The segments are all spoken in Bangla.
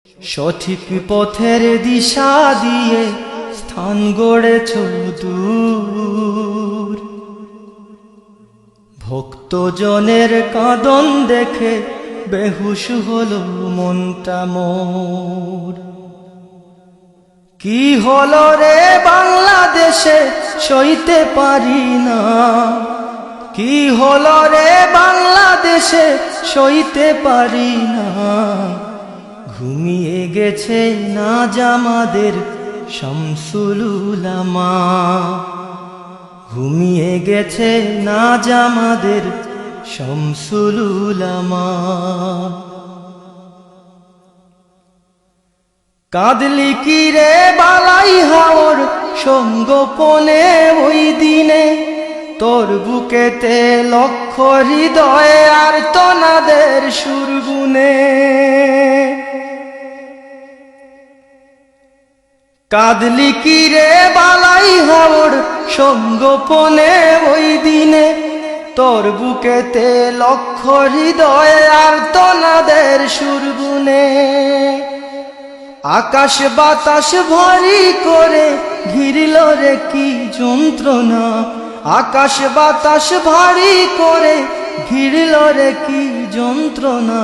সঠিক পথের দিশা দিয়ে স্থান গড়েছ দূর, ভক্তজনের কাঁদন দেখে বেহুশ হলো মনটা মোর। কি হলো রে বাংলাদেশে সইতে পারি না, কি হলো রে বাংলাদেশে সইতে পারি না। ঘুমিয়ে গেছে নাজ আমাদের শামসুল উলামা, ঘুমিয়ে গেছে নাজ আমাদের শামসুল উলামা। কাঁদলি কি রে বালাই হাওর সঙ্গোপনে ওই দিনে, তোর বুকেতে লক্ষ হৃদয় আর তনাদের সুরগুনে। কাঁদলি কি রে বালাই হাওর সঙ্গোপনে ওই দিনে, তোর বুকেতে লক্ষ হৃদয় আর তনাদের সুরগুনে। আকাশ বাতাস ভারী করে ঘিরল রে কি যন্ত্রণা, আকাশ বাতাস ভারী করে ঘিরল রে কি যন্ত্রণা।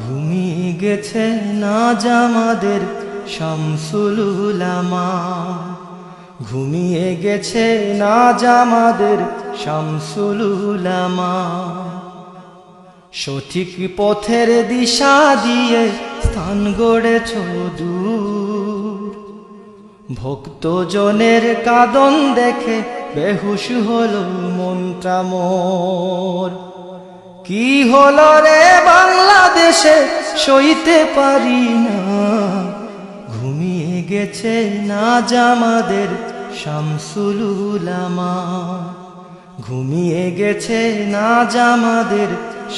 ঘুমিয়ে গেছে নাজ আমাদের শামসুল উলামা, ঘুমিয়ে গেছে নাজ আমাদের শামসুল উলামা। সঠিক পথের দিশা দিয়ে স্থান গড়েছ দূর, ভক্তজনের কাঁদন দেখে বেহুশ হলো মনটা মোর। কি হলো রে বাংলাদেশে সইতে পারি না, ঘুমিয়ে গেছে নাজ আমাদের শামসুল উলামা, ঘুমিয়ে গেছে নাজ আমাদের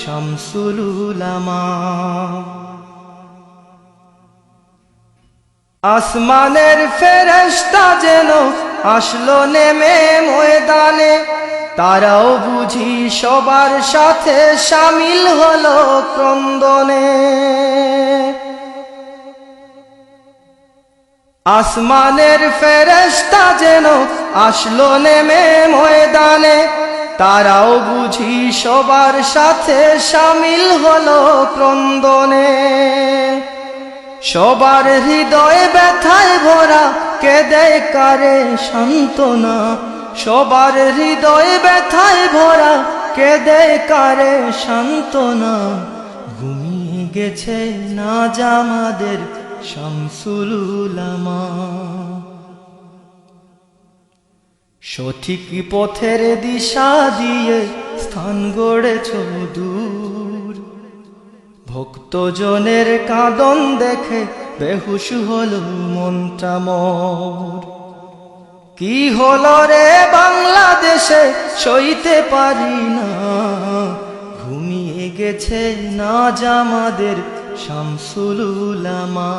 শামসুল উলামা। আসমানের ফেরেশতা যেন আসলো নেমে ময়দানে, তারাও বুঝি সবার সাথে শামিল হলো ক্রন্দনে। আসমানের ফেরেশতা যেন আসলো নেমে ময়দানে, তারাও বুঝি সবার সাথে শামিল হলো ক্রন্দনে। সবার হৃদয় ব্যথায় ভরা কেঁদে কারে সান্ত্বনা, সবার হৃদয় ব্যথায় ভরা কেঁদে কারে সান্ত্বনা। ঘুমিয়ে গেছে নাজ আমাদের শামসুল উলামা। সঠিক পথের দিশা দিয়ে স্থান গড়েছ দূর, ভক্তজনের কাঁদন দেখে বেহুশ হলো মনটা মোর। কি হলো রে বাংলাদেশে সইতে পারি না, ঘুমিয়ে গেছে নাজ আমাদের শামসুল উলামা,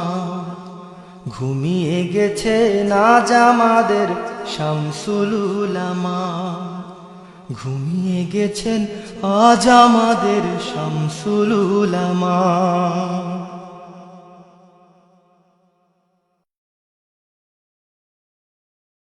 ঘুমিয়ে গেছে নাজ আমাদের শামসুল উলামা। ঘুমিয়ে গেছেন আজ আমাদের শামসুল উলামা।